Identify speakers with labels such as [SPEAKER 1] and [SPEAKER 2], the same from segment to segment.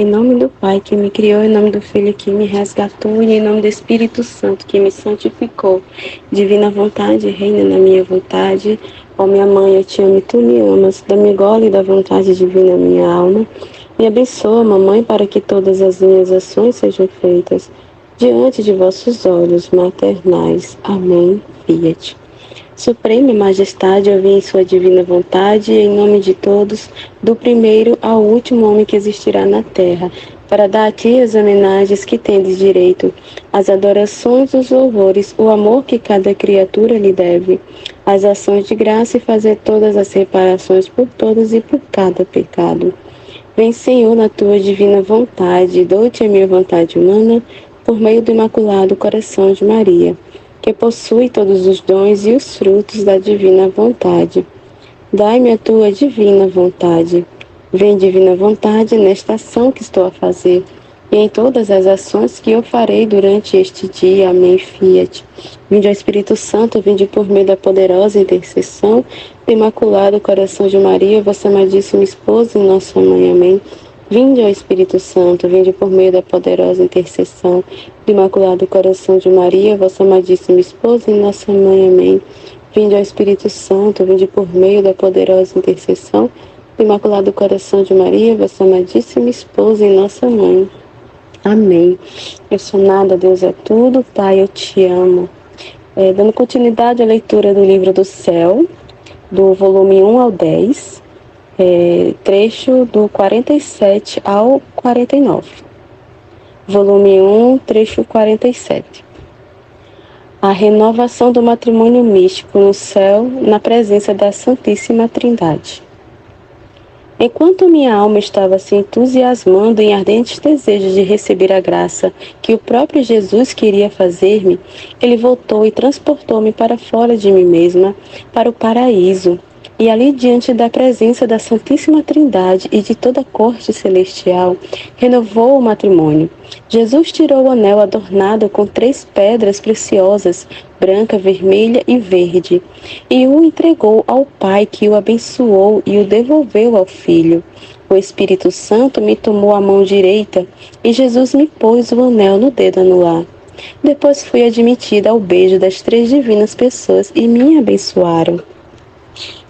[SPEAKER 1] Em nome do Pai que me criou, em nome do Filho que me resgatou e em nome do Espírito Santo que me santificou. Divina vontade, reina na minha vontade. Ó minha mãe, eu te amo e tu me amas. Dá-me gole da vontade divina minha alma. Me abençoa, mamãe, para que todas as minhas ações sejam feitas diante de vossos olhos maternais. Amém. Fiat. Suprema Majestade, eu vim em sua divina vontade, em nome de todos, do primeiro ao último homem que existirá na terra, para dar a ti as homenagens que tendes direito, as adorações, os louvores, o amor que cada criatura lhe deve, as ações de graça e fazer todas as reparações por todos e por cada pecado. Vem, Senhor, na tua divina vontade, dou-te a minha vontade humana, por meio do Imaculado Coração de Maria, que possui todos os dons e os frutos da divina vontade. Dai-me a tua divina vontade. Vem, divina vontade, nesta ação que estou a fazer, e em todas as ações que eu farei durante este dia. Amém. Fiat. Vinde ao Espírito Santo, vinde por meio da poderosa intercessão do Imaculado Coração de Maria, vossa amadíssima esposa e nossa mãe. Amém. Vinde ao Espírito Santo, vinde por meio da poderosa intercessão do Imaculado Coração de Maria, vossa amadíssima esposa e nossa mãe. Amém. Vinde ao Espírito Santo, vinde por meio da poderosa intercessão do Imaculado Coração de Maria, vossa amadíssima esposa e nossa mãe. Amém. Eu sou nada, Deus é tudo, Pai, eu te amo. Dando continuidade à leitura do Livro do Céu, do volume 1 ao 10, trecho do 47 ao 49. Volume 1, trecho 47. A renovação do matrimônio místico no céu, na presença da Santíssima Trindade. Enquanto minha alma estava se entusiasmando em ardentes desejos de receber a graça que o próprio Jesus queria fazer-me, ele voltou e transportou-me para fora de mim mesma, para o paraíso, e ali diante da presença da Santíssima Trindade e de toda a corte celestial, renovou o matrimônio. Jesus tirou o anel adornado com 3 pedras preciosas, branca, vermelha e verde, e o entregou ao Pai, que o abençoou e o devolveu ao Filho. O Espírito Santo me tomou a mão direita e Jesus me pôs o anel no dedo anular. Depois fui admitida ao beijo das 3 divinas pessoas e me abençoaram.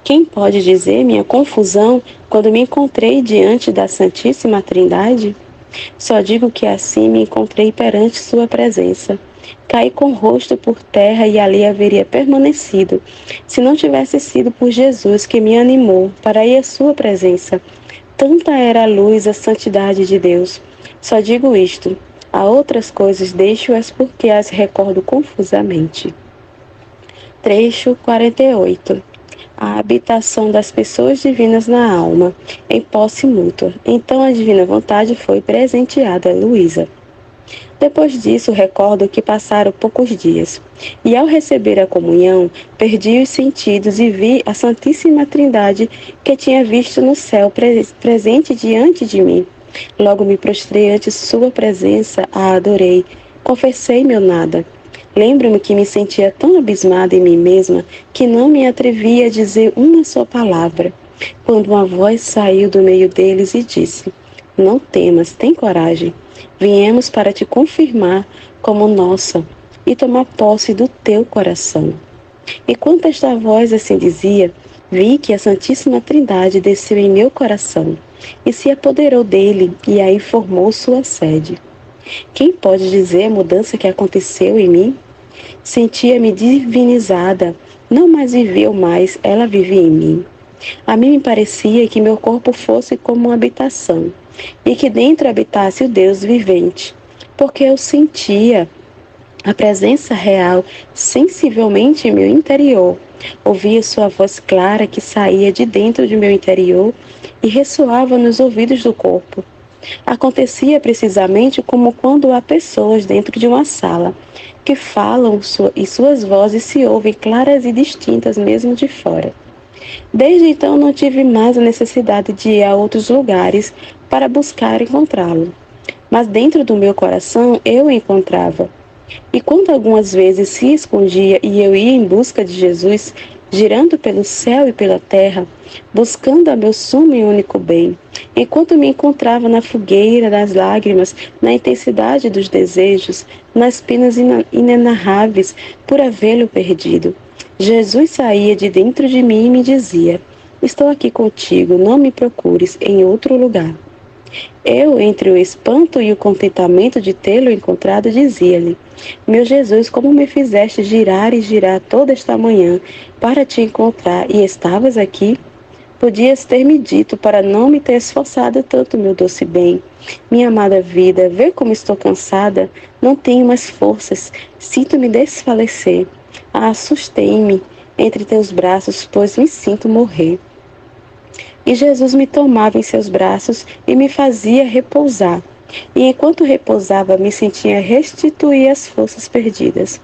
[SPEAKER 1] Quem pode dizer minha confusão quando me encontrei diante da Santíssima Trindade? Só digo que assim me encontrei perante sua presença. Caí com o rosto por terra e ali haveria permanecido, se não tivesse sido por Jesus que me animou para ir à sua presença. Tanta era a luz, a santidade de Deus. Só digo isto, a outras coisas deixo-as porque as recordo confusamente. Trecho 48. A habitação das pessoas divinas na alma, em posse mútua. Então a divina vontade foi presenteada a Luísa. Depois disso, recordo que passaram poucos dias, e ao receber a comunhão, perdi os sentidos e vi a Santíssima Trindade que tinha visto no céu presente diante de mim. Logo me prostrei ante sua presença, a adorei, confessei meu nada. Lembro-me que me sentia tão abismada em mim mesma que não me atrevia a dizer uma só palavra, quando uma voz saiu do meio deles e disse: Não temas, tem coragem. Viemos para te confirmar como nossa e tomar posse do teu coração. Enquanto esta voz assim dizia, vi que a Santíssima Trindade desceu em meu coração e se apoderou dele e aí formou sua sede. Quem pode dizer a mudança que aconteceu em mim? Sentia-me divinizada, não mais viveu mais, ela vivia em mim. A mim me parecia que meu corpo fosse como uma habitação, e que dentro habitasse o Deus vivente, porque eu sentia a presença real sensivelmente em meu interior. Ouvia sua voz clara que saía de dentro de meu interior e ressoava nos ouvidos do corpo. Acontecia precisamente como quando há pessoas dentro de uma sala que falam e suas vozes se ouvem claras e distintas mesmo de fora. Desde então não tive mais a necessidade de ir a outros lugares para buscar encontrá-lo. Mas dentro do meu coração eu o encontrava. E quando algumas vezes se escondia e eu ia em busca de Jesus, girando pelo céu e pela terra, buscando a meu sumo e único bem. Enquanto me encontrava na fogueira das lágrimas, na intensidade dos desejos, nas penas inenarráveis por havê-lo perdido, Jesus saía de dentro de mim e me dizia: estou aqui contigo, não me procures em outro lugar. Eu, entre o espanto e o contentamento de tê-lo encontrado, dizia-lhe: meu Jesus, como me fizeste girar e girar toda esta manhã para te encontrar e estavas aqui? Podias ter me dito para não me ter esforçado tanto, meu doce bem. Minha amada vida, vê como estou cansada, não tenho mais forças, sinto-me desfalecer. Ah, assustei-me entre teus braços, pois me sinto morrer. E Jesus me tomava em seus braços e me fazia repousar. E enquanto repousava, me sentia restituir as forças perdidas.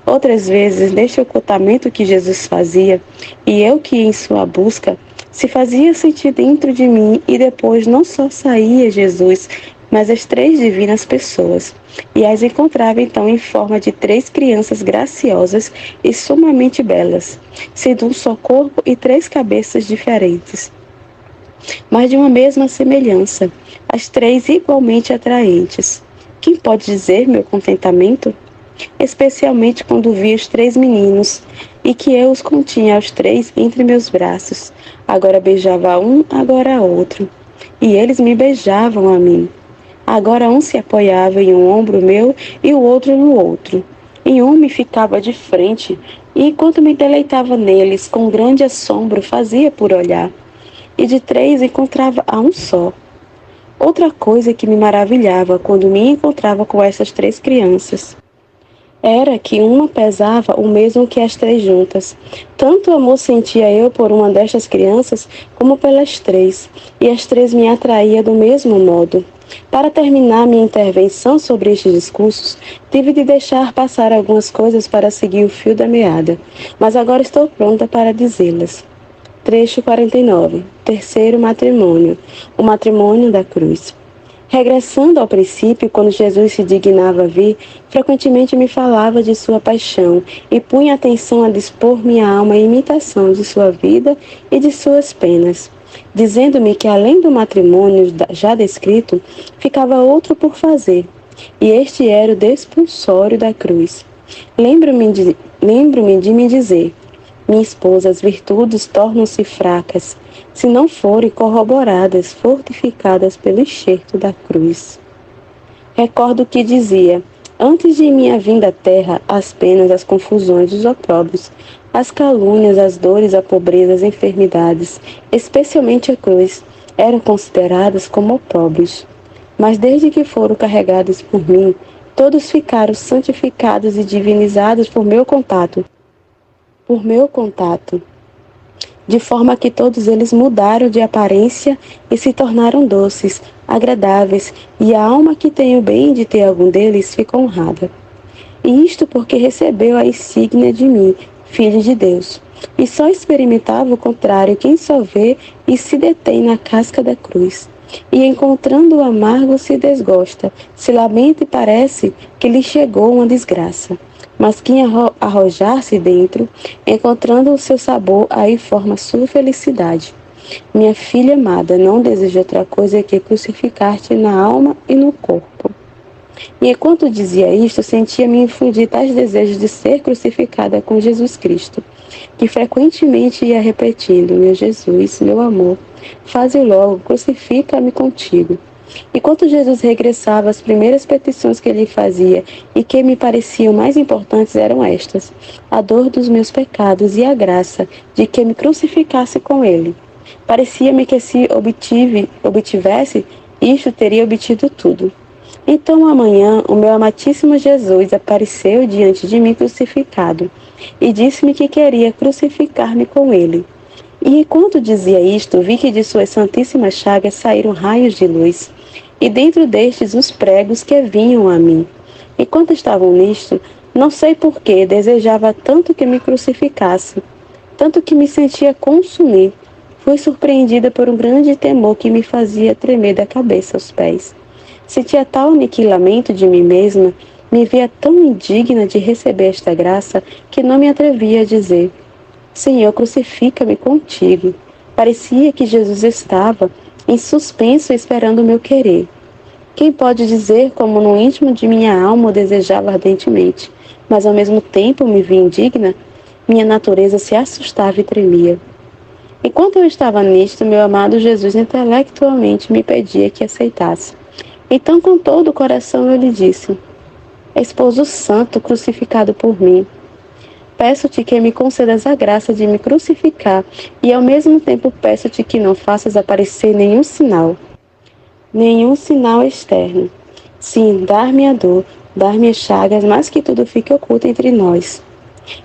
[SPEAKER 1] Outras vezes, neste ocultamento que Jesus fazia, e eu que ia em sua busca, se fazia sentir dentro de mim e depois não só saía Jesus, mas as três divinas pessoas. E as encontrava então em forma de três crianças graciosas e sumamente belas, sendo um só corpo e três cabeças diferentes, mas de uma mesma semelhança, as três igualmente atraentes. Quem pode dizer meu contentamento? Especialmente quando vi os três meninos, e que eu os continha aos três entre meus braços. Agora beijava um, agora outro, e eles me beijavam a mim. Agora um se apoiava em um ombro meu e o outro no outro. E um me ficava de frente, e enquanto me deleitava neles, com grande assombro fazia por olhar. E de três encontrava a um só. Outra coisa que me maravilhava quando me encontrava com essas três crianças era que uma pesava o mesmo que as três juntas. Tanto amor sentia eu por uma destas crianças como pelas três, e as três me atraía do mesmo modo. Para terminar minha intervenção sobre estes discursos, tive de deixar passar algumas coisas para seguir o fio da meada, mas agora estou pronta para dizê-las. Trecho 49. Terceiro matrimônio. O matrimônio da cruz. Regressando ao princípio, quando Jesus se dignava vir, frequentemente me falava de sua paixão e punha atenção a dispor minha alma à imitação de sua vida e de suas penas, dizendo-me que além do matrimônio já descrito, ficava outro por fazer, e este era o despulsório da cruz. Lembro-me de me dizer: minha esposa, as virtudes tornam-se fracas, se não forem corroboradas, fortificadas pelo enxerto da cruz. Recordo que dizia: antes de minha vinda à terra, as penas, as confusões, os opróbrios, as calúnias, as dores, a pobreza, as enfermidades, especialmente a cruz, eram consideradas como opróbrios. Mas desde que foram carregados por mim, todos ficaram santificados e divinizados por meu contato, de forma que todos eles mudaram de aparência e se tornaram doces, agradáveis, e a alma que tem o bem de ter algum deles fica honrada. E isto porque recebeu a insígnia de mim, filho de Deus. E só experimentava o contrário quem só vê e se detém na casca da cruz. E encontrando o amargo se desgosta, se lamenta e parece que lhe chegou uma desgraça. Mas quem arrojar-se dentro, encontrando o seu sabor, aí forma sua felicidade. Minha filha amada, não desejo outra coisa que crucificar-te na alma e no corpo. E enquanto dizia isto, sentia-me infundir tais desejos de ser crucificada com Jesus Cristo, que frequentemente ia repetindo: meu Jesus, meu amor, faze logo, crucifica-me contigo. Enquanto Jesus regressava, as primeiras petições que ele fazia e que me pareciam mais importantes eram estas: a dor dos meus pecados e a graça de que me crucificasse com ele. Parecia-me que se obtivesse isto, teria obtido tudo. Então amanhã o meu amatíssimo Jesus apareceu diante de mim crucificado e disse-me que queria crucificar-me com ele. E enquanto dizia isto, vi que de suas santíssimas chagas saíram raios de luz, e dentro destes os pregos que vinham a mim. Enquanto estavam nisto, não sei por que desejava tanto que me crucificasse, tanto que me sentia consumir. Fui surpreendida por um grande temor que me fazia tremer da cabeça aos pés. Sentia tal aniquilamento de mim mesma, me via tão indigna de receber esta graça, que não me atrevia a dizer: Senhor, crucifica-me contigo. Parecia que Jesus estava em suspenso esperando o meu querer. Quem pode dizer como no íntimo de minha alma o desejava ardentemente, mas ao mesmo tempo me via indigna? Minha natureza se assustava e tremia. Enquanto eu estava nisto, meu amado Jesus intelectualmente me pedia que aceitasse. Então, com todo o coração, eu lhe disse: Esposo santo, crucificado por mim, peço-te que me concedas a graça de me crucificar e ao mesmo tempo peço-te que não faças aparecer nenhum sinal externo. Sim, dar-me a dor, dar-me as chagas, mas que tudo fique oculto entre nós.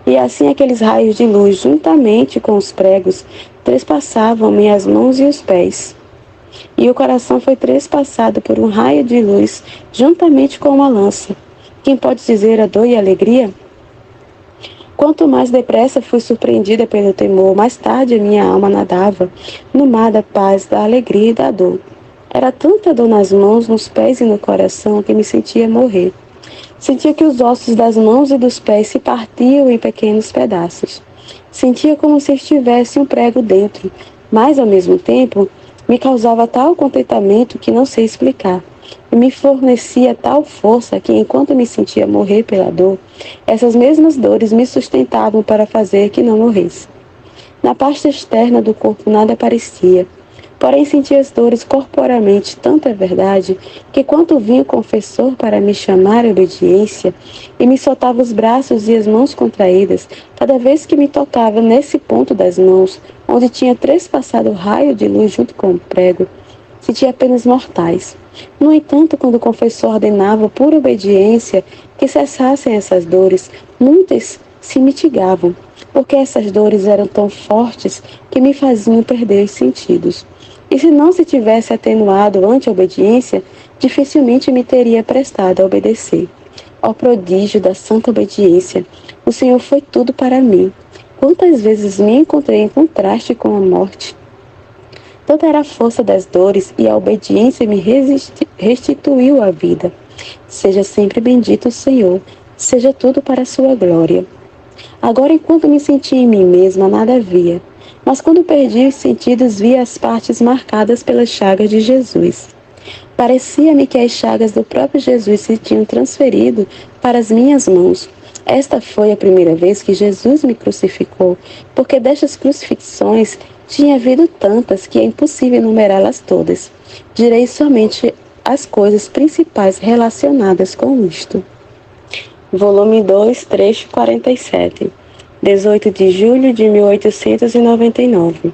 [SPEAKER 1] E assim aqueles raios de luz, juntamente com os pregos, trespassavam-me as mãos e os pés. E o coração foi trespassado por um raio de luz, juntamente com uma lança. Quem pode dizer a dor e a alegria? Quanto mais depressa fui surpreendida pelo temor, mais tarde a minha alma nadava no mar da paz, da alegria e da dor. Era tanta dor nas mãos, nos pés e no coração que me sentia morrer. Sentia que os ossos das mãos e dos pés se partiam em pequenos pedaços. Sentia como se estivesse um prego dentro, mas ao mesmo tempo me causava tal contentamento que não sei explicar. E me fornecia tal força que, enquanto me sentia morrer pela dor, essas mesmas dores me sustentavam para fazer que não morresse. Na parte externa do corpo nada aparecia, porém sentia as dores corporalmente, tanto é verdade, que quando vinha o confessor para me chamar à obediência, e me soltava os braços e as mãos contraídas, cada vez que me tocava nesse ponto das mãos, onde tinha trespassado o raio de luz junto com o prego, sentia apenas mortais. No entanto, quando o confessor ordenava por obediência que cessassem essas dores, muitas se mitigavam, porque essas dores eram tão fortes que me faziam perder os sentidos. E se não se tivesse atenuado ante a obediência, dificilmente me teria prestado a obedecer. Ó prodígio da santa obediência, o Senhor foi tudo para mim. Quantas vezes me encontrei em contraste com a morte? Tanta era a força das dores e a obediência me restituiu a vida. Seja sempre bendito o Senhor, seja tudo para a sua glória. Agora, enquanto me sentia em mim mesma, nada via. Mas quando perdi os sentidos, via as partes marcadas pelas chagas de Jesus. Parecia-me que as chagas do próprio Jesus se tinham transferido para as minhas mãos. Esta foi a primeira vez que Jesus me crucificou, porque destas crucifixões tinha havido tantas que é impossível enumerá-las todas. Direi somente as coisas principais relacionadas com isto. Volume 2, trecho 47, 18 de julho de 1899.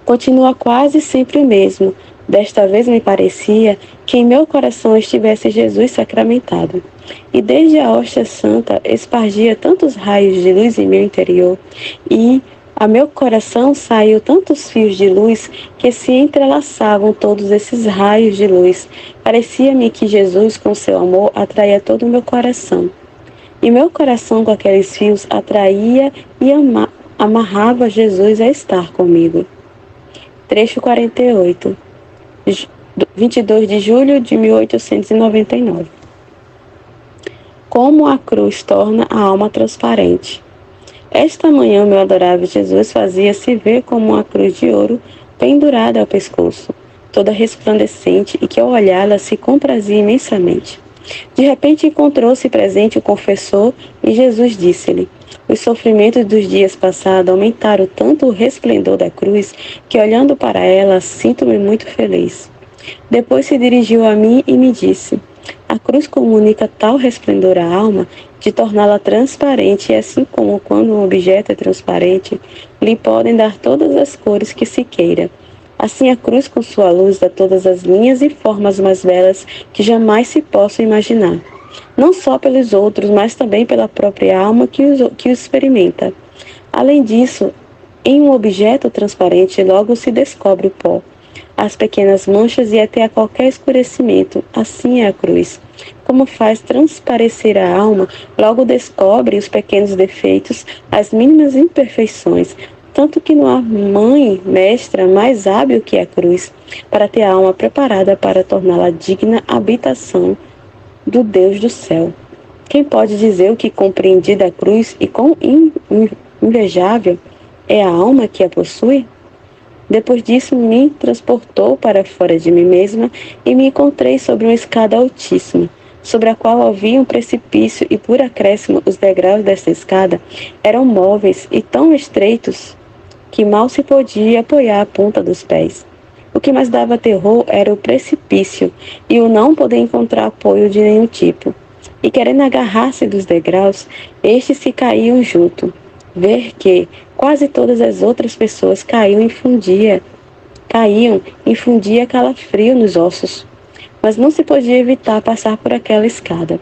[SPEAKER 1] Continua quase sempre o mesmo. Desta vez me parecia que em meu coração estivesse Jesus sacramentado. E desde a hóstia santa espargia tantos raios de luz em meu interior, e a meu coração saiu tantos fios de luz que se entrelaçavam todos esses raios de luz. Parecia-me que Jesus, com seu amor, atraía todo o meu coração. E meu coração, com aqueles fios, atraía e amarrava Jesus a estar comigo. Trecho 48, 22 de julho de 1899. Como a cruz torna a alma transparente. Esta manhã, meu adorável Jesus fazia-se ver como uma cruz de ouro pendurada ao pescoço, toda resplandecente e que ao olhá-la se comprazia imensamente. De repente encontrou-se presente o confessor e Jesus disse-lhe: os sofrimentos dos dias passados aumentaram tanto o resplendor da cruz que, olhando para ela, sinto-me muito feliz. Depois se dirigiu a mim e me disse: a cruz comunica tal resplendor à alma de torná-la transparente, e assim como quando um objeto é transparente, lhe podem dar todas as cores que se queira. Assim a cruz com sua luz dá todas as linhas e formas mais belas que jamais se possam imaginar. Não só pelos outros, mas também pela própria alma que o experimenta. Além disso, em um objeto transparente logo se descobre o pó, as pequenas manchas e até a qualquer escurecimento. Assim é a cruz. Como faz transparecer a alma, logo descobre os pequenos defeitos, as mínimas imperfeições, tanto que não há mãe, mestra, mais hábil que a cruz, para ter a alma preparada para torná-la digna habitação do Deus do céu. Quem pode dizer o que compreendi da cruz e quão invejável é a alma que a possui? Depois disso, me transportou para fora de mim mesma e me encontrei sobre uma escada altíssima, sobre a qual havia um precipício e, por acréscimo, os degraus desta escada eram móveis e tão estreitos que mal se podia apoiar a ponta dos pés. O que mais dava terror era o precipício e o não poder encontrar apoio de nenhum tipo. E querendo agarrar-se dos degraus, estes se caíam junto. Ver que quase todas as outras pessoas infundia calafrio nos ossos. Mas não se podia evitar passar por aquela escada.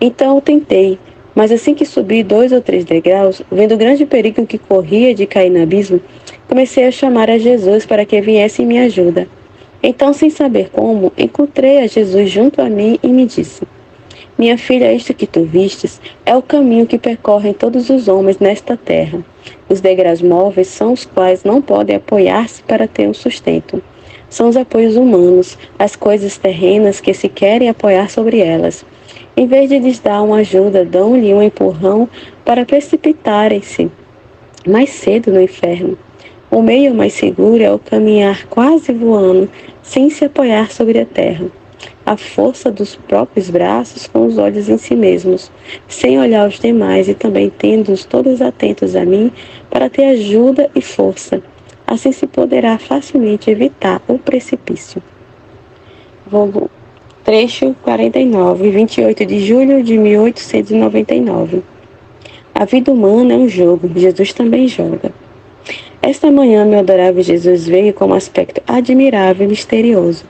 [SPEAKER 1] Então eu tentei, mas assim que subi 2 ou 3 degraus, vendo o grande perigo que corria de cair no abismo, comecei a chamar a Jesus para que viesse em minha ajuda. Então, sem saber como, encontrei a Jesus junto a mim e me disse: minha filha, isto que tu vistes é o caminho que percorrem todos os homens nesta terra. Os degraus móveis são os quais não podem apoiar-se para ter um sustento. São os apoios humanos, as coisas terrenas que se querem apoiar sobre elas. Em vez de lhes dar uma ajuda, dão-lhe um empurrão para precipitarem-se mais cedo no inferno. O meio mais seguro é o caminhar quase voando, sem se apoiar sobre a terra. A força dos próprios braços com os olhos em si mesmos, sem olhar os demais e também tendo-os todos atentos a mim para ter ajuda e força. Assim se poderá facilmente evitar o precipício. Trecho 49, 28 de julho de 1899. A vida humana é um jogo, Jesus também joga. Esta manhã, meu adorável Jesus veio com um aspecto admirável e misterioso.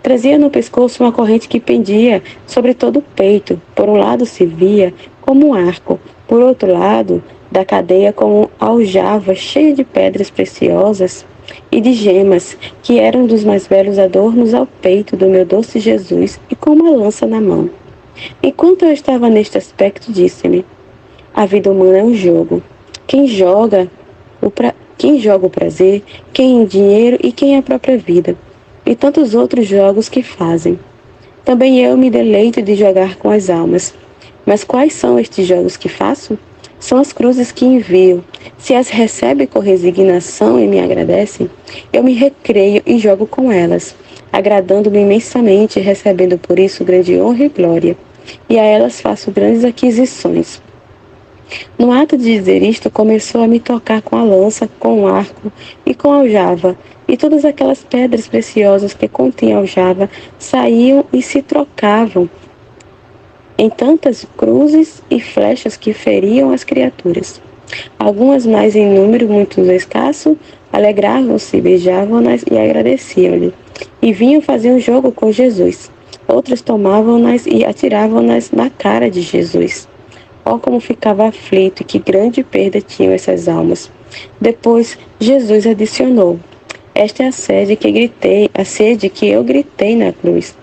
[SPEAKER 1] Trazia no pescoço uma corrente que pendia sobre todo o peito. Por um lado se via como um arco, por outro lado da cadeia como aljava cheia de pedras preciosas e de gemas, que eram dos mais belos adornos ao peito do meu doce Jesus, e com uma lança na mão. Enquanto eu estava neste aspecto, disse-me: a vida humana é um jogo. Quem joga o prazer, quem o dinheiro e quem a própria vida, e tantos outros jogos que fazem. Também eu me deleito de jogar com as almas. Mas quais são estes jogos que faço? São as cruzes que envio. Se as recebe com resignação e me agradecem, eu me recreio e jogo com elas, agradando-me imensamente e recebendo por isso grande honra e glória. E a elas faço grandes aquisições. No ato de dizer isto, começou a me tocar com a lança, com o arco e com a aljava, e todas aquelas pedras preciosas que continham aljava saíam e se trocavam em tantas cruzes e flechas que feriam as criaturas. Algumas mais em número muito escasso, alegravam-se, beijavam-nas e agradeciam-lhe, e vinham fazer um jogo com Jesus. Outras tomavam-nas e atiravam-nas na cara de Jesus. Oh, como ficava aflito e que grande perda tinham essas almas. Depois, Jesus adicionou: esta é a sede que eu gritei na cruz.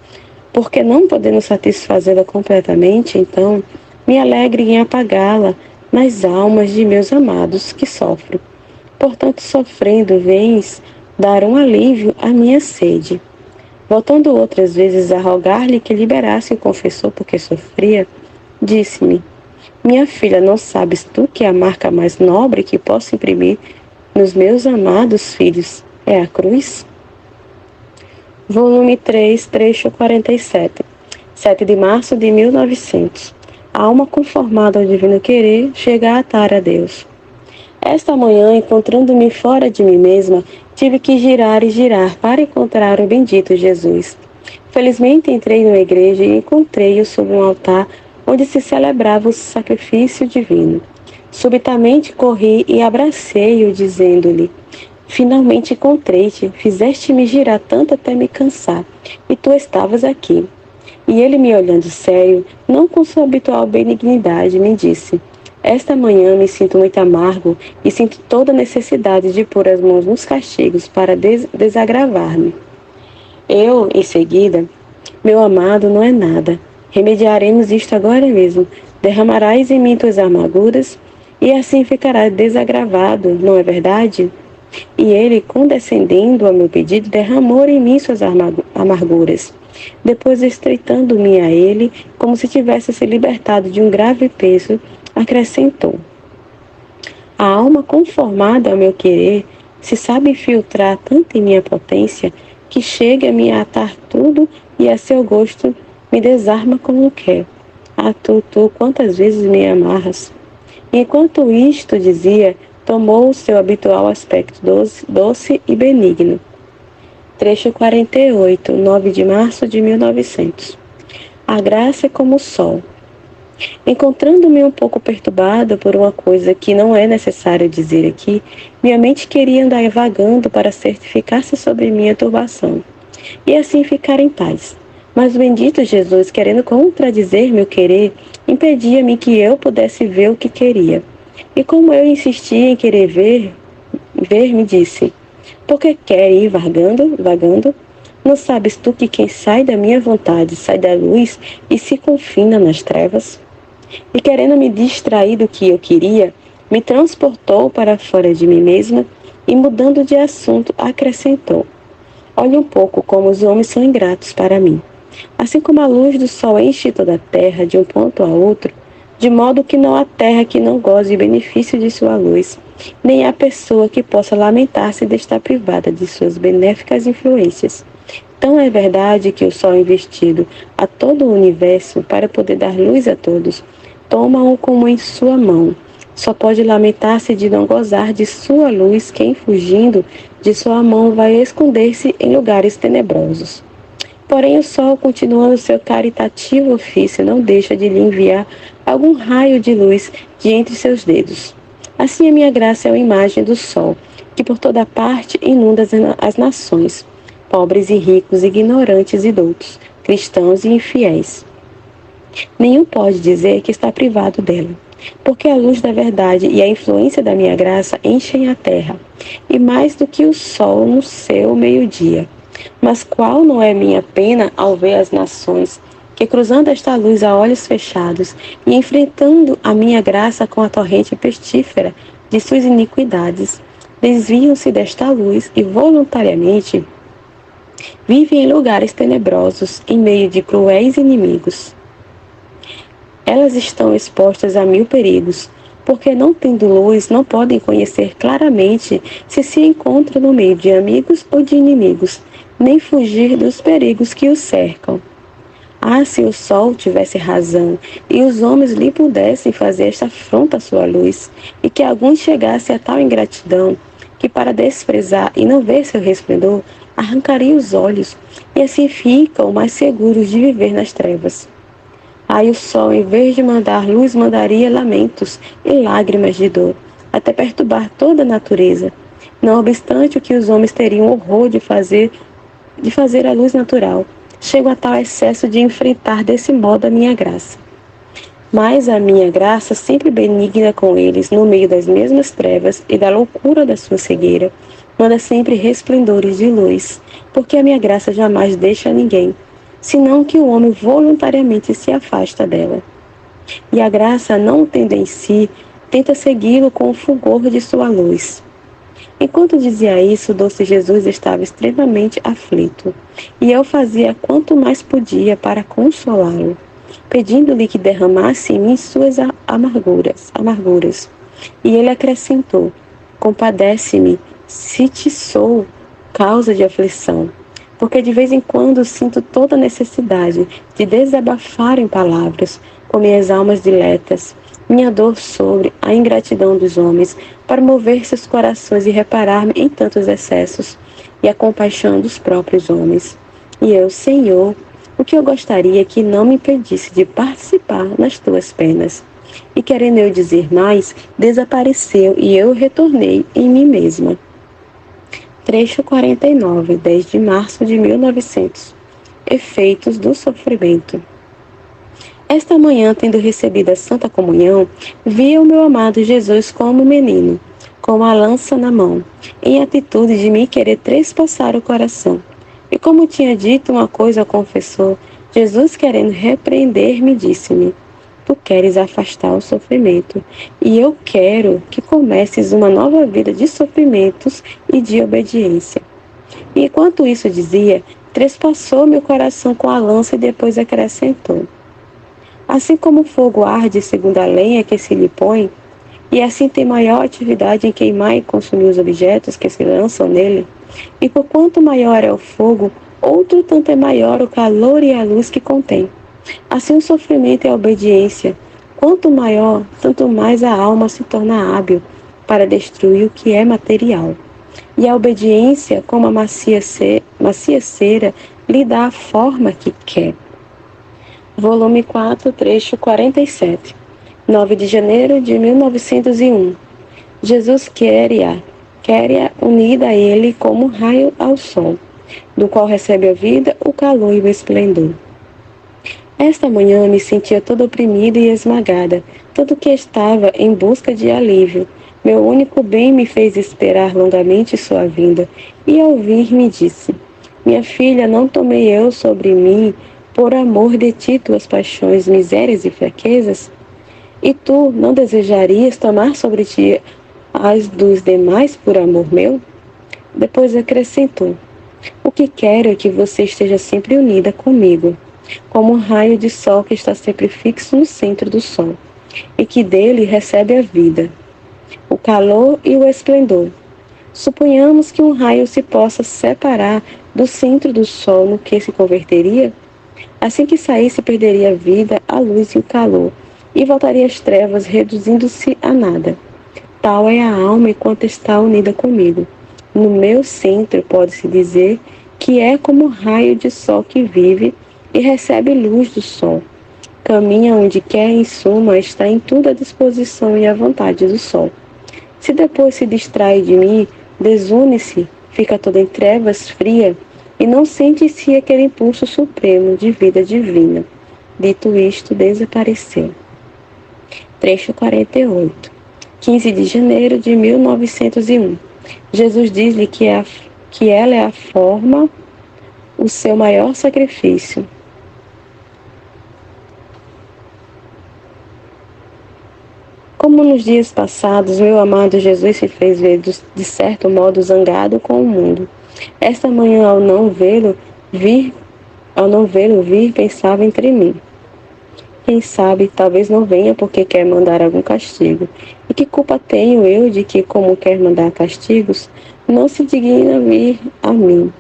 [SPEAKER 1] Porque não podendo satisfazê-la completamente, então, me alegre em apagá-la nas almas de meus amados que sofrem. Portanto, sofrendo, vens dar um alívio à minha sede. Voltando outras vezes a rogar-lhe que liberasse o confessor porque sofria, disse-me: minha filha, não sabes tu que a marca mais nobre que posso imprimir nos meus amados filhos é a cruz? Volume 3, trecho 47. 7 de março de 1900. A alma conformada ao divino querer chega a atar a Deus. Esta manhã, encontrando-me fora de mim mesma, tive que girar e girar para encontrar o bendito Jesus. Felizmente entrei numa igreja e encontrei-o sob um altar onde se celebrava o sacrifício divino. Subitamente corri e abracei-o, dizendo-lhe: finalmente encontrei-te, fizeste-me girar tanto até me cansar, e tu estavas aqui. E ele, me olhando sério, não com sua habitual benignidade, me disse: esta manhã me sinto muito amargo e sinto toda a necessidade de pôr as mãos nos castigos para desagravar-me. Eu, em seguida: meu amado, não é nada. Remediaremos isto agora mesmo. Derramarás em mim tuas amarguras, e assim ficarás desagravado, não é verdade? E ele, condescendendo ao meu pedido, derramou em mim suas amarguras. Depois, estreitando-me a ele, como se tivesse se libertado de um grave peso, acrescentou: A alma conformada ao meu querer se sabe infiltrar tanto em minha potência que chega a me atar tudo e a seu gosto me desarma como quer. Ah, tu, quantas vezes me amarras? Enquanto isto dizia, tomou o seu habitual aspecto doce e benigno. Trecho 48, 9 de março de 1900. A graça é como o sol. Encontrando-me um pouco perturbada por uma coisa que não é necessário dizer aqui, minha mente queria andar vagando para certificar-se sobre minha turbação, e assim ficar em paz. Mas o bendito Jesus, querendo contradizer meu querer, impedia-me que eu pudesse ver o que queria. E como eu insistia em querer ver, me disse: por que quer ir vagando? Não sabes tu que quem sai da minha vontade sai da luz e se confina nas trevas? E querendo me distrair do que eu queria, me transportou para fora de mim mesma e, mudando de assunto, acrescentou: olhe um pouco como os homens são ingratos para mim. Assim como a luz do sol enche toda a terra de um ponto a outro, de modo que não há terra que não goze de benefício de sua luz, nem há pessoa que possa lamentar-se de estar privada de suas benéficas influências. Tão é verdade que o sol investido a todo o universo para poder dar luz a todos, toma-o como em sua mão. Só pode lamentar-se de não gozar de sua luz quem, fugindo de sua mão, vai esconder-se em lugares tenebrosos. Porém, o sol, continuando seu caritativo ofício, não deixa de lhe enviar algum raio de luz de entre seus dedos. Assim, a minha graça é uma imagem do sol, que por toda parte inunda as nações, pobres e ricos, ignorantes e doutos, cristãos e infiéis. Nenhum pode dizer que está privado dela, porque a luz da verdade e a influência da minha graça enchem a terra, e mais do que o sol no seu meio-dia. Mas qual não é minha pena ao ver as nações que, cruzando esta luz a olhos fechados e enfrentando a minha graça com a torrente pestífera de suas iniquidades, desviam-se desta luz e voluntariamente vivem em lugares tenebrosos, em meio de cruéis inimigos. Elas estão expostas a 1000 perigos, porque não tendo luz, não podem conhecer claramente se encontram no meio de amigos ou de inimigos, nem fugir dos perigos que os cercam. Ah, se o sol tivesse razão, e os homens lhe pudessem fazer esta afronta à sua luz, e que alguns chegassem a tal ingratidão, que para desprezar e não ver seu resplendor, arrancaria os olhos, e assim ficam mais seguros de viver nas trevas. Aí o sol, em vez de mandar luz, mandaria lamentos e lágrimas de dor, até perturbar toda a natureza. Não obstante o que os homens teriam horror de fazer a luz natural, chego a tal excesso de enfrentar desse modo a minha graça. Mas a minha graça, sempre benigna com eles, no meio das mesmas trevas e da loucura da sua cegueira, manda sempre resplendores de luz, porque a minha graça jamais deixa ninguém, senão que o homem voluntariamente se afasta dela. E a graça, não tendo em si, tenta segui-lo com o fulgor de sua luz. Enquanto dizia isso, o doce Jesus estava extremamente aflito, e eu fazia quanto mais podia para consolá-lo, pedindo-lhe que derramasse em mim suas amarguras. E ele acrescentou: compadece-me, se te sou causa de aflição, porque de vez em quando sinto toda a necessidade de desabafar em palavras, com minhas almas diletas, minha dor sobre a ingratidão dos homens, para mover seus corações e reparar-me em tantos excessos, e a compaixão dos próprios homens. E eu, Senhor, o que eu gostaria que não me impedisse de participar nas tuas penas. E querendo eu dizer mais, desapareceu e eu retornei em mim mesma. Trecho 49, 10 de março de 1900. Efeitos do sofrimento. Esta manhã, tendo recebido a Santa Comunhão, vi o meu amado Jesus como menino, com a lança na mão, em atitude de me querer trespassar o coração. E como tinha dito uma coisa ao confessor, Jesus, querendo repreender-me, disse-me: tu queres afastar o sofrimento, e eu quero que comeces uma nova vida de sofrimentos e de obediência. E enquanto isso dizia, trespassou meu coração com a lança e depois acrescentou: assim como o fogo arde segundo a lenha que se lhe põe, e assim tem maior atividade em queimar e consumir os objetos que se lançam nele. E por quanto maior é o fogo, outro tanto é maior o calor e a luz que contém. Assim o sofrimento e a obediência, quanto maior, tanto mais a alma se torna hábil para destruir o que é material. E a obediência, como a macia cera, lhe dá a forma que quer. Volume 4, trecho 47. 9 de janeiro de 1901. Jesus quer-a unida a ele como um raio ao sol, do qual recebe a vida, o calor e o esplendor. Esta manhã me sentia toda oprimida e esmagada, tanto que estava em busca de alívio. Meu único bem me fez esperar longamente sua vinda, e ao vir me disse: Minha filha, não tomei eu sobre mim, por amor de ti, tuas paixões, misérias e fraquezas? E tu não desejarias tomar sobre ti as dos demais por amor meu? Depois acrescentou: O que quero é que você esteja sempre unida comigo, como um raio de sol que está sempre fixo no centro do sol, e que dele recebe a vida, o calor e o esplendor. Suponhamos que um raio se possa separar do centro do sol, no que se converteria? Assim que saísse, perderia a vida, a luz e o calor, e voltaria às trevas, reduzindo-se a nada. Tal é a alma enquanto está unida comigo. No meu centro, pode-se dizer que é como um raio de sol que vive e recebe luz do sol. Caminha onde quer, em suma, está em tudo à disposição e à vontade do sol. Se depois se distrai de mim, desune-se, fica toda em trevas, fria, e não sente em si aquele impulso supremo de vida divina. Dito isto, desapareceu. Trecho 48. 15 de janeiro de 1901. Jesus diz-lhe que ela é a forma, o seu maior sacrifício. Como nos dias passados, meu amado Jesus se fez ver de certo modo zangado com o mundo. Esta manhã, ao não vê-lo vir, pensava entre mim. Quem sabe, talvez não venha porque quer mandar algum castigo. E que culpa tenho eu de que, como quer mandar castigos, não se digna vir a mim?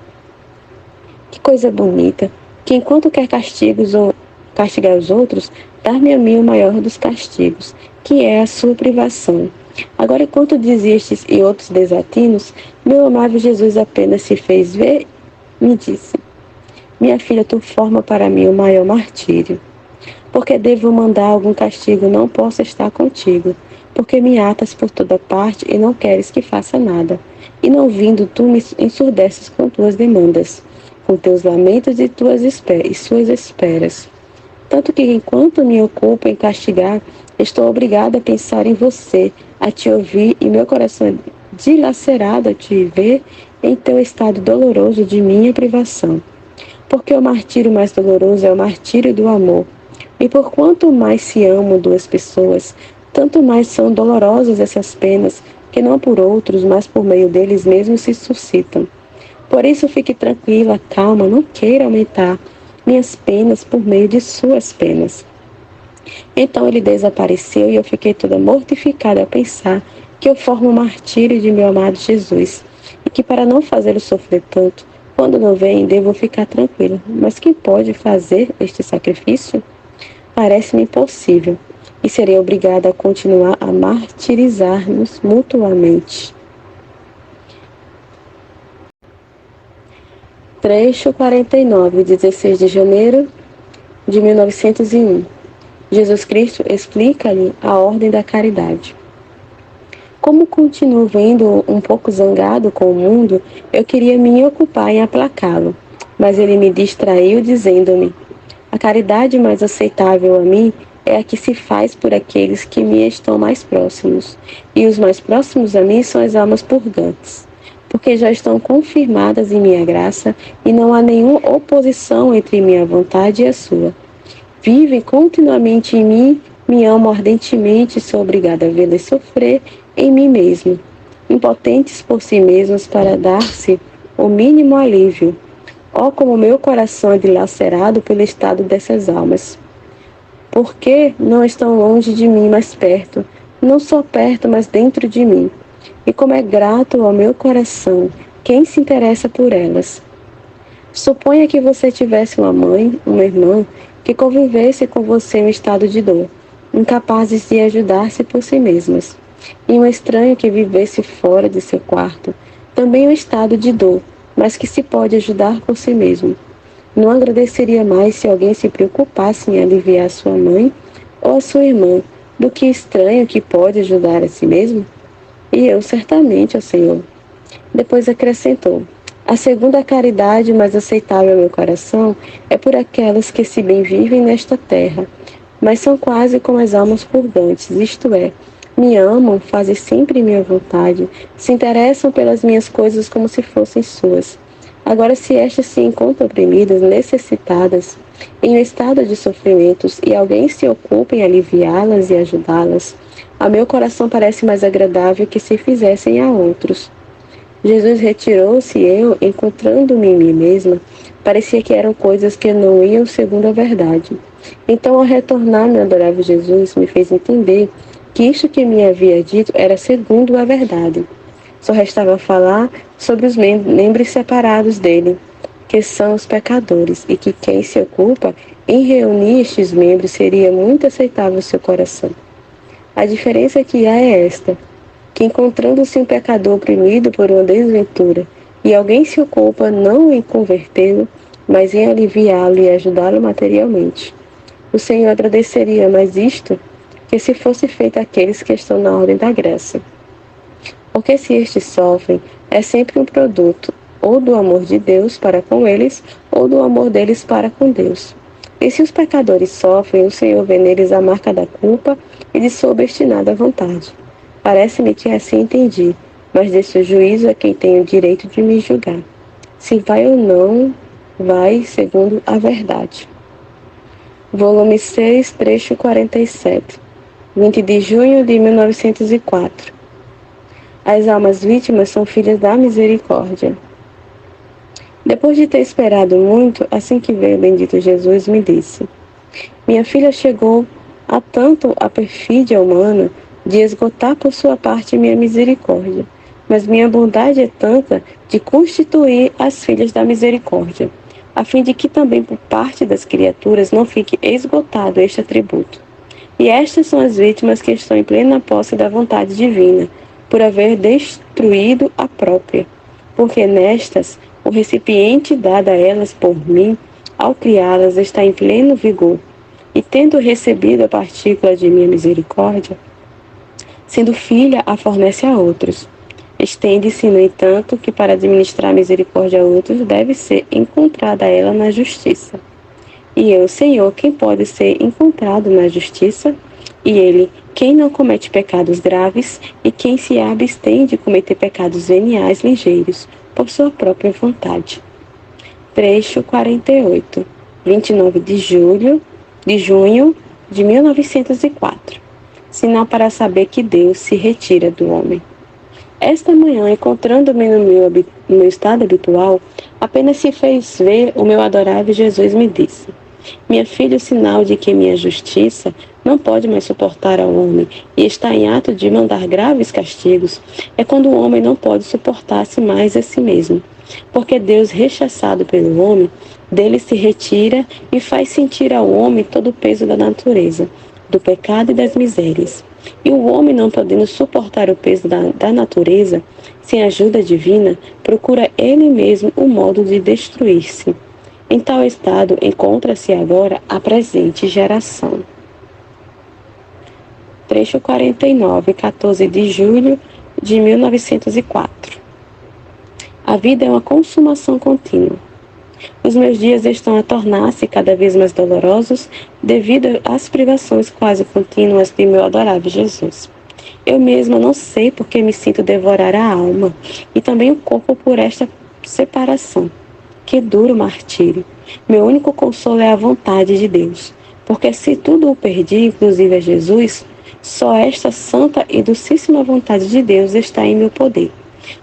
[SPEAKER 1] Que coisa bonita, que enquanto quer castigos ou castigar os outros, dar-me a mim o maior dos castigos, que é a sua privação. Agora, enquanto diz estes e outros desatinos, meu amável Jesus apenas se fez ver e me disse: Minha filha, tu forma para mim o maior martírio. Porque devo mandar algum castigo, não posso estar contigo, porque me atas por toda parte e não queres que faça nada. E não vindo, tu me ensurdeces com tuas demandas, com teus lamentos e suas esperas. Tanto que, enquanto me ocupo em castigar, estou obrigada a pensar em você, a te ouvir, e meu coração é dilacerado a te ver em teu estado doloroso de minha privação. Porque o martírio mais doloroso é o martírio do amor. E por quanto mais se amam duas pessoas, tanto mais são dolorosas essas penas, que não por outros, mas por meio deles mesmos se suscitam. Por isso fique tranquila, calma, não queira aumentar minhas penas por meio de suas penas. Então ele desapareceu e eu fiquei toda mortificada a pensar que eu formo o martírio de meu amado Jesus, e que para não fazê-lo sofrer tanto, quando não vem, devo ficar tranquila. Mas quem pode fazer este sacrifício? Parece-me impossível, e serei obrigada a continuar a martirizar-nos mutuamente. Trecho 49, 16 de janeiro de 1901. Jesus Cristo explica-lhe a ordem da caridade. Como continuo vendo um pouco zangado com o mundo, eu queria me ocupar em aplacá-lo, mas ele me distraiu dizendo-me: a caridade mais aceitável a mim é a que se faz por aqueles que me estão mais próximos, e os mais próximos a mim são as almas purgantes, porque já estão confirmadas em minha graça e não há nenhuma oposição entre minha vontade e a sua. Vivem continuamente em mim, me amam ardentemente e sou obrigada a vê-las sofrer em mim mesmo, impotentes por si mesmos para dar-se o mínimo alívio. Oh, como meu coração é dilacerado pelo estado dessas almas! Por que não estão longe de mim, mais perto? não só perto, mas dentro de mim. E como é grato ao meu coração quem se interessa por elas. Suponha que você tivesse uma mãe, uma irmã, que convivesse com você em estado de dor, incapazes de ajudar-se por si mesmas, e um estranho que vivesse fora de seu quarto, também um estado de dor, mas que se pode ajudar por si mesmo. Não agradeceria mais se alguém se preocupasse em aliviar sua mãe ou a sua irmã, do que estranho que pode ajudar a si mesmo? E eu certamente, ó Senhor. Depois acrescentou: a segunda caridade mais aceitável ao meu coração é por aquelas que se bem vivem nesta terra, mas são quase como as almas purgantes, isto é, me amam, fazem sempre minha vontade, se interessam pelas minhas coisas como se fossem suas. Agora, se estas se encontram oprimidas, necessitadas, em um estado de sofrimentos, e alguém se ocupa em aliviá-las e ajudá-las, a meu coração parece mais agradável que se fizessem a outros. Jesus retirou-se e eu, encontrando-me em mim mesma, parecia que eram coisas que não iam segundo a verdade. Então, ao retornar, meu adorável Jesus me fez entender que isto que me havia dito era segundo a verdade. Só restava falar sobre os membros separados dele, que são os pecadores, e que quem se ocupa em reunir estes membros seria muito aceitável ao seu coração. A diferença que há é esta: que encontrando-se um pecador oprimido por uma desventura, e alguém se ocupa não em convertê-lo, mas em aliviá-lo e ajudá-lo materialmente, o Senhor agradeceria mais isto que se fosse feito àqueles que estão na ordem da graça. Porque se estes sofrem, é sempre um produto ou do amor de Deus para com eles, ou do amor deles para com Deus. E se os pecadores sofrem, o Senhor vê neles a marca da culpa e de sua obstinada vontade. Parece-me que assim entendi, mas desse juízo a quem tem o direito de me julgar. Se vai ou não, vai segundo a verdade. Volume 6, trecho 47, 20 de junho de 1904. As almas vítimas são filhas da misericórdia. Depois de ter esperado muito, assim que veio o bendito Jesus, me disse: minha filha, chegou a tanto a perfídia humana de esgotar por sua parte minha misericórdia, mas minha bondade é tanta de constituir as filhas da misericórdia, a fim de que também por parte das criaturas não fique esgotado este atributo. E estas são as vítimas que estão em plena posse da vontade divina, por haver destruído a própria, porque nestas o recipiente dado a elas por mim, ao criá-las, está em pleno vigor, e tendo recebido a partícula de minha misericórdia, sendo filha, a fornece a outros. Estende-se, no entanto, que para administrar misericórdia a outros deve ser encontrada ela na justiça. E eu, Senhor, quem pode ser encontrado na justiça? E ele, quem não comete pecados graves, e quem se abstém de cometer pecados veniais ligeiros, por sua própria vontade. Trecho 48, 29 de junho de 1904. Sinal para saber que Deus se retira do homem. Esta manhã, encontrando-me no meu estado habitual, apenas se fez ver o meu adorável Jesus me disse: minha filha, o sinal de que minha justiça não pode mais suportar ao homem e está em ato de mandar graves castigos, é quando o homem não pode suportar-se mais a si mesmo. Porque Deus, rechaçado pelo homem, dele se retira e faz sentir ao homem todo o peso da natureza, do pecado e das misérias. E o homem, não podendo suportar o peso da natureza, sem ajuda divina, procura ele mesmo o modo de destruir-se. Em tal estado encontra-se agora a presente geração. Trecho 49, 14 de julho de 1904. A vida é uma consumação contínua. Os meus dias estão a tornar-se cada vez mais dolorosos devido às privações quase contínuas de meu adorável Jesus. Eu mesma não sei por que me sinto devorar a alma e também o corpo por esta separação. Que duro martírio! Meu único consolo é a vontade de Deus, porque se tudo o perdi, inclusive a Jesus, só esta santa e docíssima vontade de Deus está em meu poder.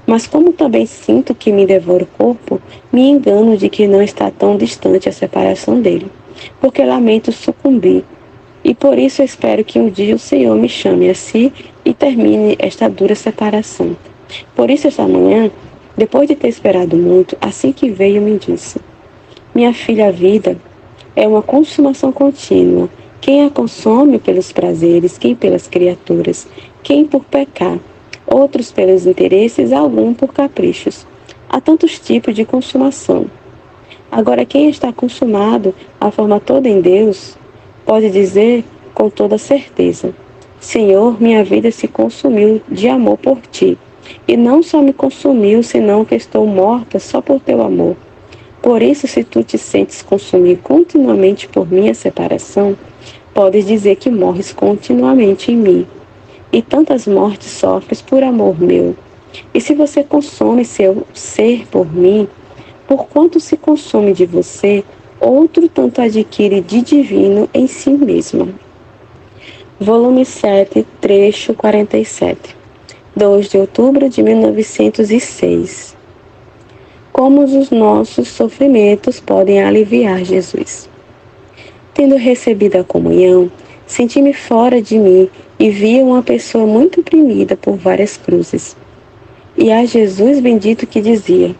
[SPEAKER 1] Mas como também sinto que me devora o corpo, me engano de que não está tão distante a separação dele, porque lamento sucumbir, e por isso espero que um dia o Senhor me chame a si termine esta dura separação. Por isso, esta manhã, depois de ter esperado muito, assim que veio, me disse: minha filha, a vida é uma consumação contínua. Quem a consome pelos prazeres, quem pelas criaturas, quem por pecar, outros pelos interesses, algum por caprichos. Há tantos tipos de consumação. Agora, quem está consumado a forma toda em Deus, pode dizer com toda certeza: Senhor, minha vida se consumiu de amor por ti, e não só me consumiu, senão que estou morta só por teu amor. Por isso, se tu te sentes consumir continuamente por minha separação, podes dizer que morres continuamente em mim. E tantas mortes sofres por amor meu. E se você consome seu ser por mim, por quanto se consome de você, outro tanto adquire de divino em si mesmo. Volume 7, trecho 47. 2 de outubro de 1906. Como os nossos sofrimentos podem aliviar Jesus? Tendo recebido a comunhão, senti-me fora de mim e via uma pessoa muito oprimida por várias cruzes. E a Jesus bendito que dizia: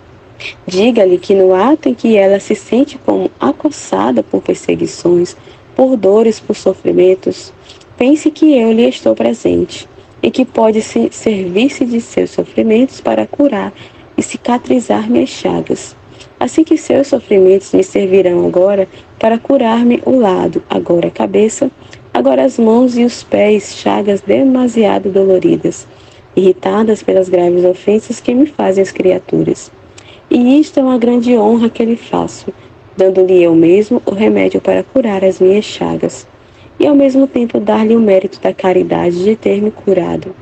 [SPEAKER 1] diga-lhe que no ato em que ela se sente como acossada por perseguições, por dores, por sofrimentos, pense que eu lhe estou presente e que pode servir-se de seus sofrimentos para curar e cicatrizar minhas chagas. Assim que seus sofrimentos me servirão agora para curar-me o lado, agora a cabeça, agora as mãos e os pés, chagas demasiado doloridas, irritadas pelas graves ofensas que me fazem as criaturas. E isto é uma grande honra que lhe faço, dando-lhe eu mesmo o remédio para curar as minhas chagas, e ao mesmo tempo dar-lhe o mérito da caridade de ter me curado.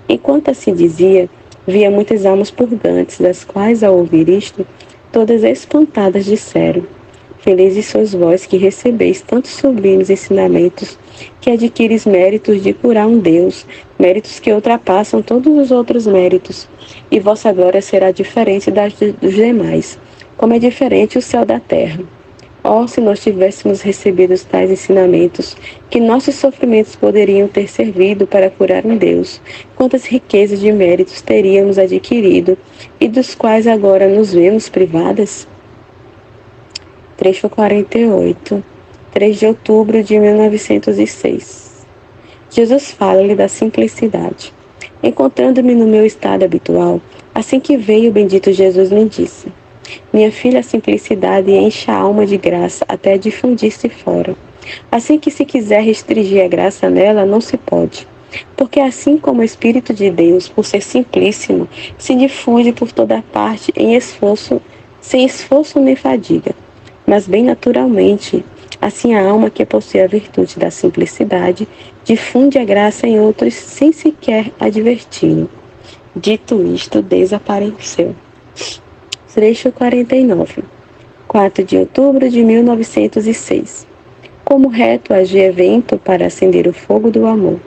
[SPEAKER 1] Enquanto assim dizia, via muitas almas purgantes, das quais, ao ouvir isto, todas espantadas disseram: felizes sois vós que recebeis tantos sublimes ensinamentos, que adquires méritos de curar um Deus, méritos que ultrapassam todos os outros méritos, e vossa glória será diferente das dos demais, como é diferente o céu da terra. Oh, se nós tivéssemos recebido tais ensinamentos, que nossos sofrimentos poderiam ter servido para curar um Deus, quantas riquezas de méritos teríamos adquirido, e dos quais agora nos vemos privadas? Trecho 48, 3 de outubro de 1906. Jesus fala-lhe da simplicidade. Encontrando-me no meu estado habitual, assim que veio o bendito Jesus me disse: minha filha, a simplicidade enche a alma de graça até difundir-se fora. Assim que se quiser restringir a graça nela, não se pode. Porque assim como o Espírito de Deus, por ser simplíssimo, se difunde por toda parte sem esforço nem fadiga, mas bem naturalmente, assim a alma que possui a virtude da simplicidade difunde a graça em outros sem sequer adverti-lo. Dito isto, desapareceu. Trecho 49, 4 de outubro de 1906. Como reto agir evento para acender o fogo do amor.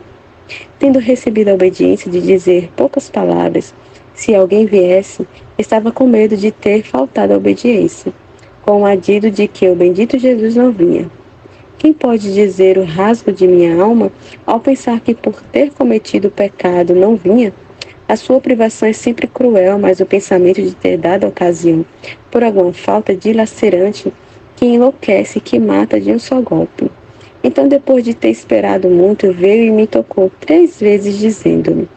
[SPEAKER 1] Tendo recebido a obediência de dizer poucas palavras, se alguém viesse, estava com medo de ter faltado a obediência, com o adido de que o bendito Jesus não vinha. Quem pode dizer o rasgo de minha alma ao pensar que por ter cometido o pecado não vinha? A sua privação é sempre cruel, mas o pensamento de ter dado ocasião, por alguma falta dilacerante, que enlouquece e que mata de um só golpe. Então, depois de ter esperado muito, veio e me tocou 3 vezes, dizendo-me: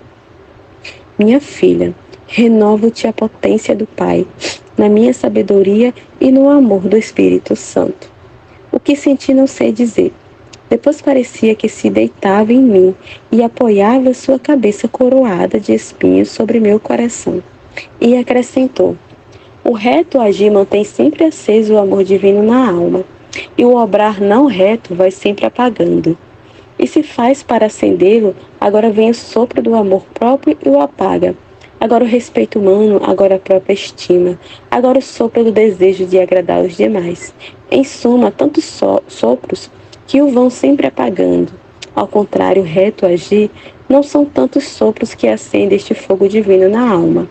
[SPEAKER 1] minha filha, renovo-te a potência do Pai, na minha sabedoria e no amor do Espírito Santo. O que senti não sei dizer. Depois parecia que se deitava em mim e apoiava sua cabeça coroada de espinhos sobre meu coração. E acrescentou: o reto agir mantém sempre aceso o amor divino na alma, e o obrar não reto vai sempre apagando. E se faz para acendê-lo, agora vem o sopro do amor próprio e o apaga. Agora o respeito humano, agora a própria estima, agora o sopro do desejo de agradar os demais. Em suma, tantos sopros que o vão sempre apagando. Ao contrário, o reto agir não são tantos sopros que acendem este fogo divino na alma,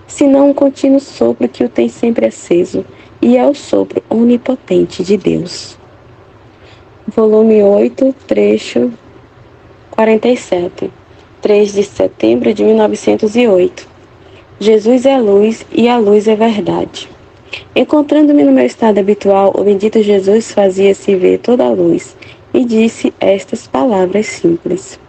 [SPEAKER 1] senão um contínuo sopro que o tem sempre aceso, e é o sopro onipotente de Deus. Volume 8, trecho 47. 3 de setembro de 1908. Jesus é luz e a luz é verdade. Encontrando-me no meu estado habitual, o bendito Jesus fazia-se ver toda a luz e disse estas palavras simples: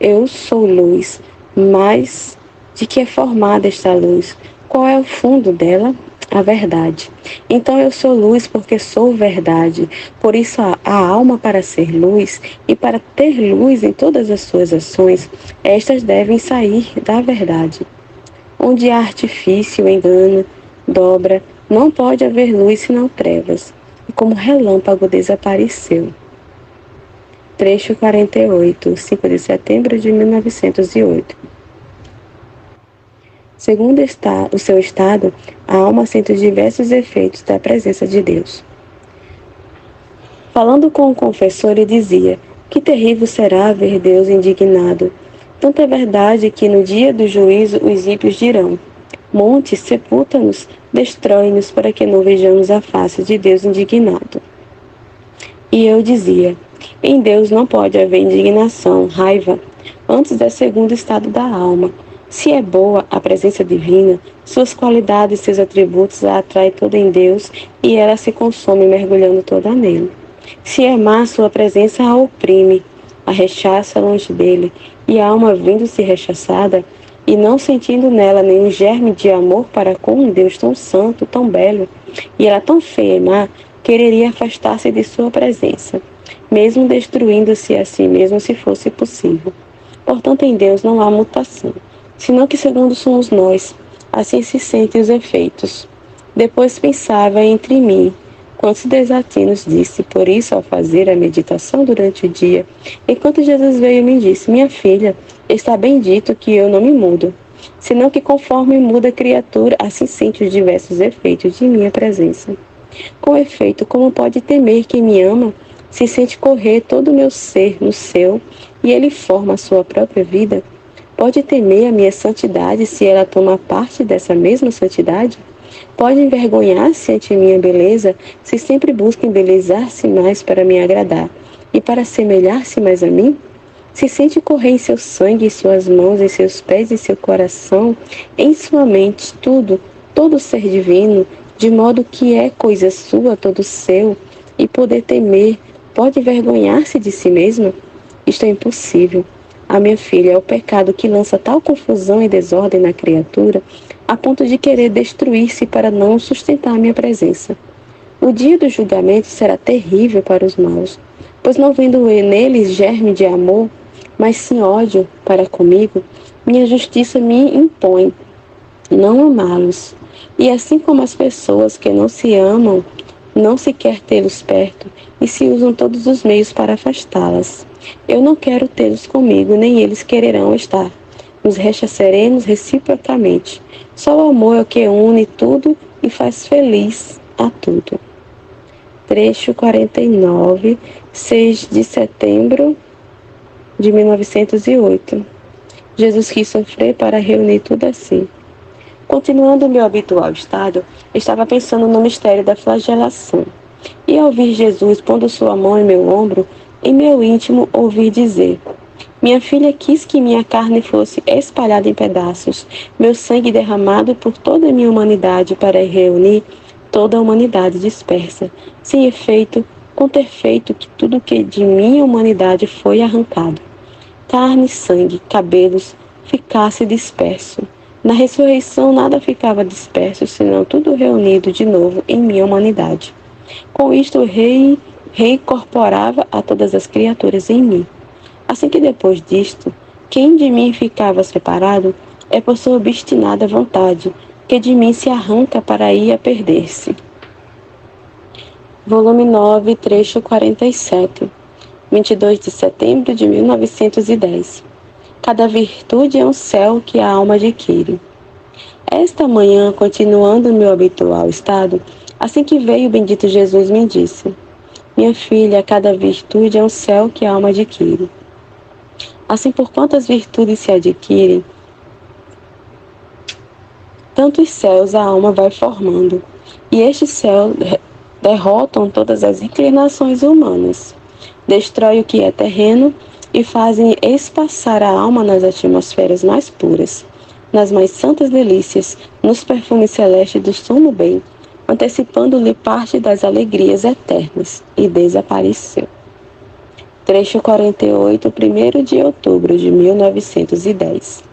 [SPEAKER 1] Eu sou luz, mas de que é formada esta luz? Qual é o fundo dela? A verdade. Então eu sou luz porque sou verdade. Por isso a alma, para ser luz e para ter luz em todas as suas ações, estas devem sair da verdade. Onde há artifício, engano, dobra, não pode haver luz senão trevas. E como relâmpago desapareceu. Trecho 48, 5 de setembro de 1908. Segundo o seu estado, a alma sente diversos efeitos da presença de Deus. Falando com o confessor, ele dizia: Que terrível será ver Deus indignado. Tanto é verdade que no dia do juízo os ímpios dirão: Montes, sepulta-nos, destrói-nos, para que não vejamos a face de Deus indignado. E eu dizia: Em Deus não pode haver indignação, raiva, antes do segundo estado da alma. Se é boa a presença divina, suas qualidades e seus atributos a atrai toda em Deus e ela se consome mergulhando toda nele. Se é má, sua presença a oprime, a rechaça longe dele, e a alma vendo-se rechaçada e não sentindo nela nenhum germe de amor para com um Deus tão santo, tão belo, e ela tão feia e má, quereria afastar-se de sua presença, mesmo destruindo-se a si mesmo se fosse possível. Portanto, em Deus não há mutação, senão que segundo somos nós, assim se sentem os efeitos. Depois pensava entre mim, quantos desatinos disse, por isso ao fazer a meditação durante o dia, enquanto Jesus veio e me disse: Minha filha, está bem dito que eu não me mudo, senão que conforme muda a criatura, assim sente os diversos efeitos de minha presença. Com efeito, como pode temer quem me ama, se sente correr todo o meu ser no seu, e ele forma a sua própria vida? Pode temer a minha santidade se ela toma parte dessa mesma santidade? Pode envergonhar-se ante minha beleza se sempre busca embelezar-se mais para me agradar e para assemelhar-se mais a mim? Se sente correr em seu sangue, em suas mãos, em seus pés, em seu coração, em sua mente, tudo, todo ser divino, de modo que é coisa sua, todo seu, e poder temer, pode envergonhar-se de si mesma? Isto é impossível. A minha filha, é o pecado que lança tal confusão e desordem na criatura, a ponto de querer destruir-se para não sustentar a minha presença. O dia do julgamento será terrível para os maus, pois não vendo neles germe de amor, mas sim ódio para comigo, minha justiça me impõe não amá-los. E assim como as pessoas que não se amam, não se quer tê-los perto e se usam todos os meios para afastá-las. Eu não quero tê-los comigo, nem eles quererão estar. Nos rechaçaremos reciprocamente. Só o amor é o que une tudo e faz feliz a tudo. Trecho 49, 6 de setembro de 1908. Jesus quis sofrer para reunir tudo assim. Continuando o meu habitual estado, estava pensando no mistério da flagelação. E ao ouvir Jesus pondo sua mão em meu ombro, em meu íntimo ouvi dizer: Minha filha quis que minha carne fosse espalhada em pedaços, meu sangue derramado por toda a minha humanidade para reunir toda a humanidade dispersa, sem efeito, com ter feito que tudo que de minha humanidade foi arrancado, carne, sangue, cabelos, ficasse disperso. Na ressurreição nada ficava disperso, senão tudo reunido de novo em minha humanidade. Com isto o Rei reincorporava a todas as criaturas em mim. Assim que depois disto, quem de mim ficava separado é por sua obstinada vontade, que de mim se arranca para ir a perder-se. Volume 9, trecho 47, 22 de setembro de 1910. Cada virtude é um céu que a alma adquire. Esta manhã, continuando o meu habitual estado, assim que veio o bendito Jesus me disse: Minha filha, cada virtude é um céu que a alma adquire. Assim, por quantas virtudes se adquirem, tantos céus a alma vai formando, e estes céus derrotam todas as inclinações humanas, destrói o que é terreno e fazem espaçar a alma nas atmosferas mais puras, nas mais santas delícias, nos perfumes celestes do sumo bem, antecipando-lhe parte das alegrias eternas, e desapareceu. Trecho 48, 1º de outubro de 1910.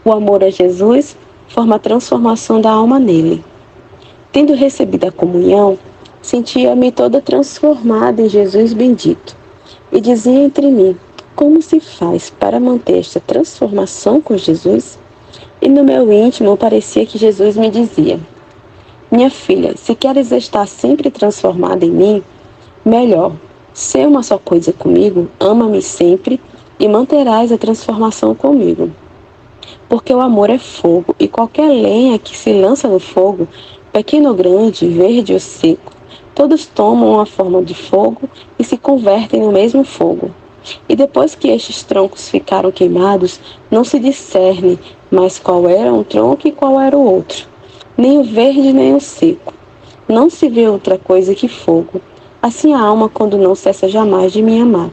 [SPEAKER 1] O amor a Jesus forma a transformação da alma nele. Tendo recebido a comunhão, sentia-me toda transformada em Jesus bendito, e dizia entre mim: como se faz para manter esta transformação com Jesus? E no meu íntimo parecia que Jesus me dizia: minha filha, se queres estar sempre transformada em mim, melhor, sê uma só coisa comigo, ama-me sempre e manterás a transformação comigo. Porque o amor é fogo, e qualquer lenha que se lança no fogo, pequeno ou grande, verde ou seco, todos tomam a forma de fogo e se convertem no mesmo fogo. E depois que estes troncos ficaram queimados, não se discerne mais qual era um tronco e qual era o outro, nem o verde nem o seco. Não se vê outra coisa que fogo. Assim a alma quando não cessa jamais de me amar.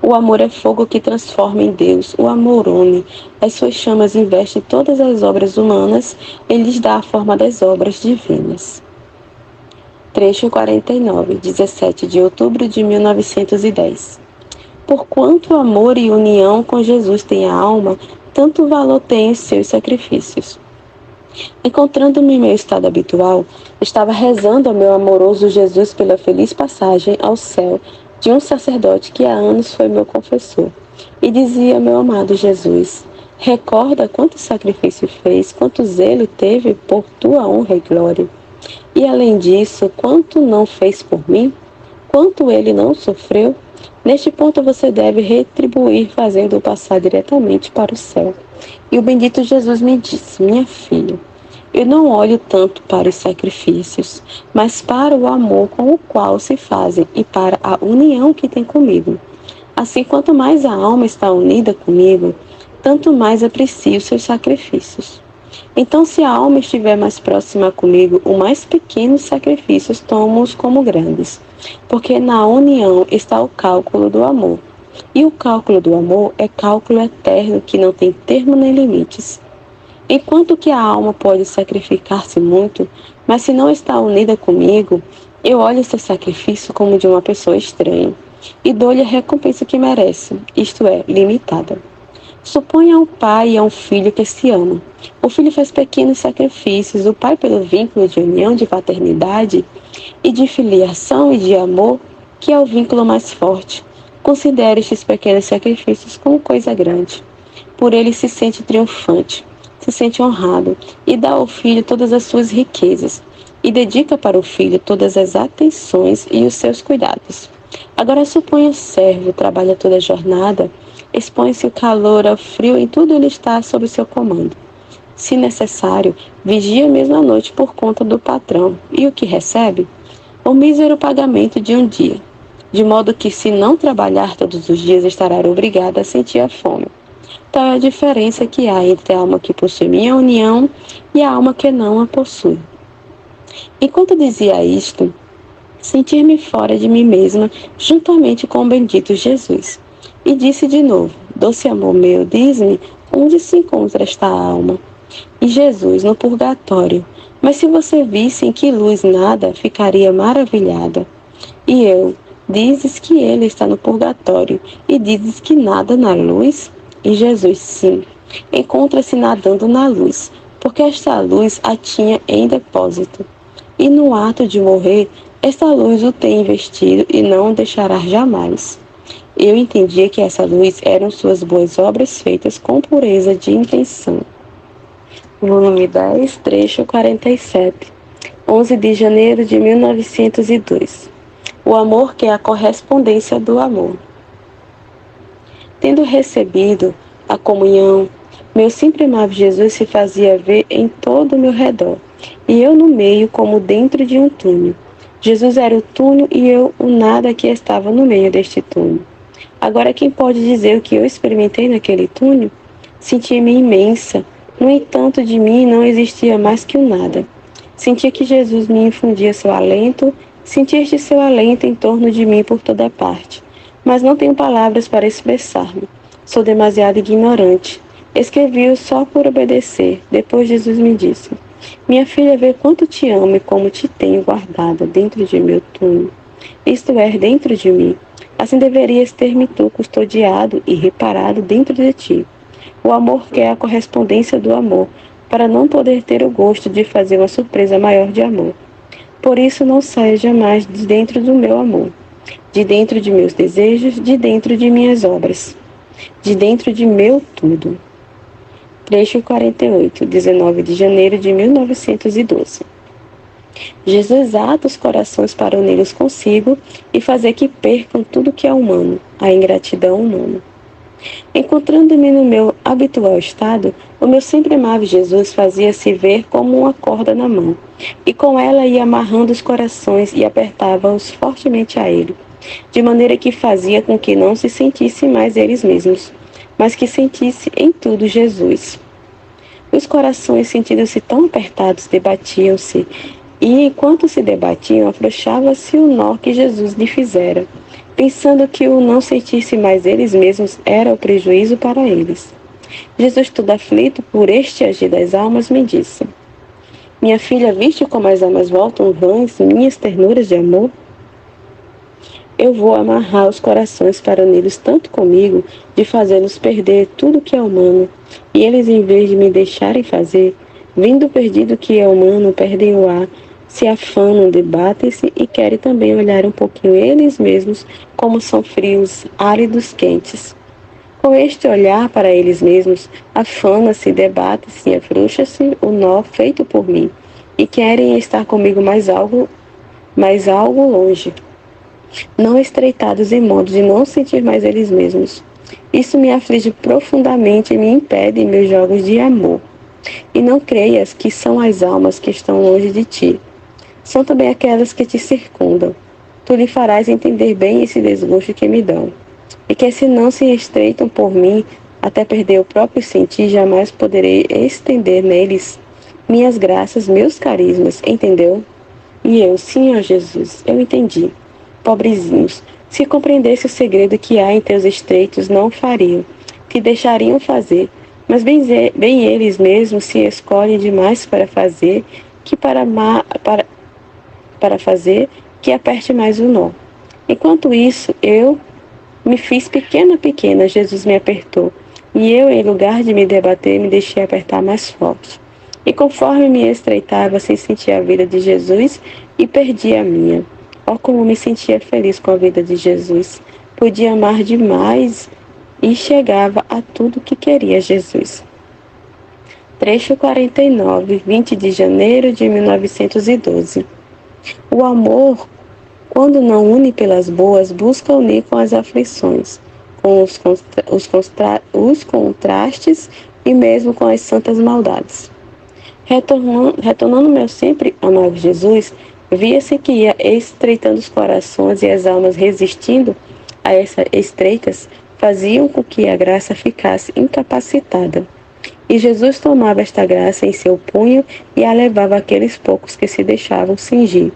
[SPEAKER 1] O amor é fogo que transforma em Deus, o amor une. As suas chamas investem todas as obras humanas e lhes dá a forma das obras divinas. Trecho 49, 17 de outubro de 1910. Porquanto amor e união com Jesus tem a alma, tanto valor tem os seus sacrifícios. Encontrando-me em meu estado habitual, estava rezando ao meu amoroso Jesus pela feliz passagem ao céu de um sacerdote que há anos foi meu confessor, e dizia: meu amado Jesus, recorda quanto sacrifício fez, quanto zelo teve por tua honra e glória. E além disso, quanto não fez por mim? Quanto ele não sofreu? Neste ponto você deve retribuir, fazendo-o passar diretamente para o céu. E o bendito Jesus me disse: minha filha, eu não olho tanto para os sacrifícios, mas para o amor com o qual se fazem e para a união que tem comigo. Assim, quanto mais a alma está unida comigo, tanto mais aprecio seus sacrifícios. Então, se a alma estiver mais próxima comigo, os mais pequenos sacrifícios tomo-os como grandes, porque na união está o cálculo do amor. E o cálculo do amor é cálculo eterno que não tem termo nem limites. Enquanto que a alma pode sacrificar-se muito, mas se não está unida comigo, eu olho esse sacrifício como de uma pessoa estranha e dou-lhe a recompensa que merece, isto é, limitada. Suponha um pai e um filho que se amam. O filho faz pequenos sacrifícios, o pai, pelo vínculo de união, de paternidade e de filiação e de amor, que é o vínculo mais forte, considera estes pequenos sacrifícios como coisa grande. Por ele se sente triunfante, se sente honrado e dá ao filho todas as suas riquezas e dedica para o filho todas as atenções e os seus cuidados. Agora suponha o servo, trabalha toda a jornada, expõe-se o calor ao frio, em tudo ele está sob seu comando. Se necessário, vigia mesmo à noite por conta do patrão. E o que recebe? O mísero pagamento de um dia. De modo que, se não trabalhar todos os dias, estará obrigado a sentir a fome. Tal é a diferença que há entre a alma que possui minha união e a alma que não a possui. Enquanto dizia isto, sentir-me fora de mim mesma, juntamente com o bendito Jesus. E disse de novo: doce amor meu, diz-me onde se encontra esta alma. E Jesus, no purgatório. Mas se você visse em que luz nada, ficaria maravilhada. E eu: dizes que ele está no purgatório, e dizes que nada na luz? E Jesus: sim, encontra-se nadando na luz, porque esta luz a tinha em depósito. E no ato de morrer, esta luz o tem investido e não o deixará jamais. Eu entendia que essa luz eram suas boas obras feitas com pureza de intenção. Volume 10, trecho 47. 11 de janeiro de 1902. O amor que é a correspondência do amor. Tendo recebido a comunhão, meu sempre amável Jesus se fazia ver em todo o meu redor, e eu no meio como dentro de um túnel. Jesus era o túnel e eu o nada que estava no meio deste túnel. Agora, quem pode dizer o que eu experimentei naquele túnel? Sentia-me imensa. No entanto, de mim não existia mais que o nada. Sentia que Jesus me infundia seu alento, sentia este seu alento em torno de mim por toda parte. mas não tenho palavras para expressar-me. Sou demasiado ignorante. Escrevi-o só por obedecer. Depois Jesus me disse: minha filha, vê quanto te amo e como te tenho guardada dentro de meu túmulo. Isto é, dentro de mim. Assim deverias ter-me tu custodiado e reparado dentro de ti. O amor quer a correspondência do amor, para não poder ter o gosto de fazer uma surpresa maior de amor. Por isso não saia jamais de dentro do meu amor, de dentro de meus desejos, de dentro de minhas obras, de dentro de meu tudo. Trecho 48, 19 de janeiro de 1912. Jesus ata os corações para uni-los consigo e fazer que percam tudo que é humano, a ingratidão humana. Encontrando-me no meu habitual estado, o meu sempre amável Jesus fazia-se ver como uma corda na mão, e com ela ia amarrando os corações e apertava-os fortemente a ele, de maneira que fazia com que não se sentissem mais eles mesmos, mas que sentisse em tudo Jesus. Os corações, sentindo-se tão apertados, debatiam-se, e enquanto se debatiam, afrouxava-se o nó que Jesus lhe fizera, pensando que o não sentisse mais eles mesmos era o prejuízo para eles. Jesus, todo aflito por este agir das almas, me disse: minha filha, viste como as almas voltam vãs minhas ternuras de amor? Eu vou amarrar os corações para uni-los tanto comigo, de fazê-los perder tudo que é humano, e eles, em vez de me deixarem fazer, vindo perdido que é humano, perdem o ar, se afanam, debatem-se e querem também olhar um pouquinho eles mesmos, como são frios, áridos, quentes. Com este olhar para eles mesmos, afana-se, debate-se e afrouxa-se o nó feito por mim, e querem estar comigo mais algo longe, não estreitados em modo de não sentir mais eles mesmos. Isso me aflige profundamente e me impede em meus jogos de amor. E não creias que são as almas que estão longe de ti. São também aquelas que te circundam. Tu lhe farás entender bem esse desgosto que me dão. E que se não se estreitam por mim, até perder o próprio sentir, jamais poderei estender neles minhas graças, meus carismas, entendeu? E eu, sim, ó Jesus, eu entendi. Pobrezinhos, se compreendesse o segredo que há em teus estreitos, não o fariam, te deixariam fazer, mas bem eles mesmos se escolhem demais para fazer, fazer que aperte mais o nó. Enquanto isso, eu me fiz pequena, Jesus me apertou, e eu, em lugar de me debater, me deixei apertar mais forte. E conforme me estreitava, sem sentir a vida de Jesus, e perdi a minha. Oh, como me sentia feliz com a vida de Jesus. Podia amar demais e chegava a tudo que queria Jesus. Trecho 49, 20 de janeiro de 1912. O amor, quando não une pelas boas, busca unir com as aflições, com os contrastes e mesmo com as santas maldades. Retornando meu sempre amável Jesus, via-se que ia estreitando os corações e as almas resistindo a essas estreitas, faziam com que a graça ficasse incapacitada. E Jesus tomava esta graça em seu punho e a levava àqueles poucos que se deixavam cingir.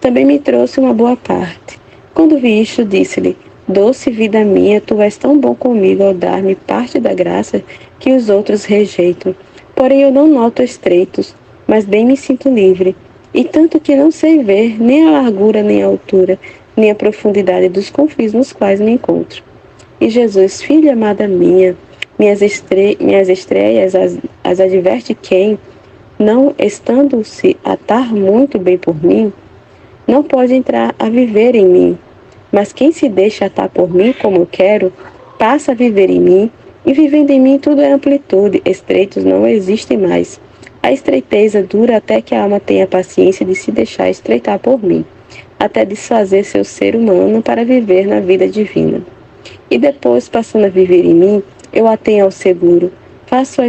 [SPEAKER 1] Também me trouxe uma boa parte. Quando vi isto, disse-lhe: doce vida minha, tu és tão bom comigo ao dar-me parte da graça que os outros rejeitam. Porém eu não noto estreitos, mas bem me sinto livre. E tanto que não sei ver nem a largura, nem a altura, nem a profundidade dos confins nos quais me encontro. E Jesus, filha amada minha, minhas estreias as adverte quem, não estando-se atar muito bem por mim, não pode entrar a viver em mim. Mas quem se deixa atar por mim como eu quero, passa a viver em mim, e vivendo em mim tudo é amplitude, estreitos não existem mais. A estreiteza dura até que a alma tenha paciência de se deixar estreitar por mim, até desfazer seu ser humano para viver na vida divina. E depois, passando a viver em mim, eu a tenho ao seguro, faço-a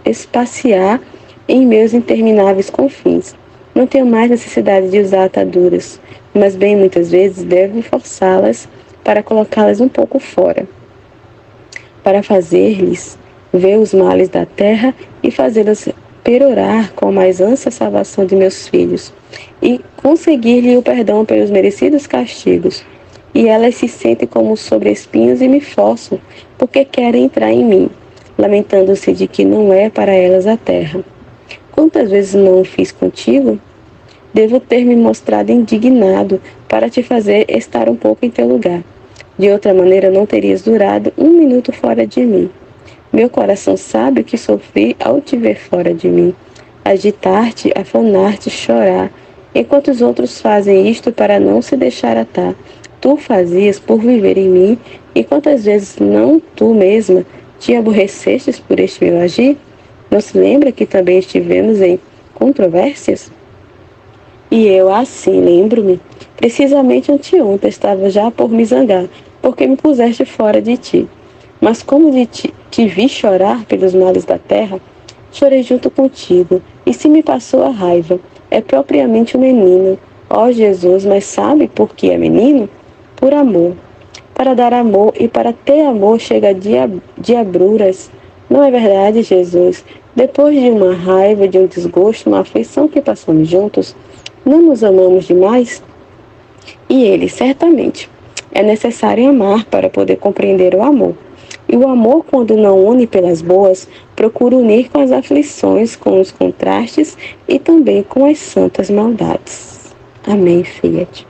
[SPEAKER 1] espaciar em meus intermináveis confins. Não tenho mais necessidade de usar ataduras, mas bem muitas vezes devo forçá-las para colocá-las um pouco fora, para fazer-lhes ver os males da terra e fazê-las perorar com mais ânsia a salvação de meus filhos, e conseguir-lhe o perdão pelos merecidos castigos. e elas se sentem como sobre espinhos e me forçam, porque querem entrar em mim, lamentando-se de que não é para elas a terra. Quantas vezes não o fiz contigo? Devo ter me mostrado indignado para te fazer estar um pouco em teu lugar. De outra maneira, não terias durado um minuto fora de mim. Meu coração sabe o que sofri ao te ver fora de mim. Agitar-te, afonar-te, chorar, enquanto os outros fazem isto para não se deixar atar. Tu fazias por viver em mim, e quantas vezes não tu mesma te aborrecestes por este meu agir? Não se lembra que também estivemos em controvérsias? E eu, assim, lembro-me, precisamente anteontem estava já por me zangar, porque me puseste fora de ti. Mas como te vi chorar pelos males da terra, chorei junto contigo, e se me passou a raiva, é propriamente o menino. Ó Jesus, mas sabe por que é menino? Por amor. Para dar amor e para ter amor chega diabruras. Não é verdade, Jesus? Depois de uma raiva, de um desgosto, uma aflição que passamos juntos, não nos amamos demais? E ele, certamente. É necessário amar para poder compreender o amor. E o amor, quando não une pelas boas, procura unir com as aflições, com os contrastes e também com as santas maldades. Amém, Fiat.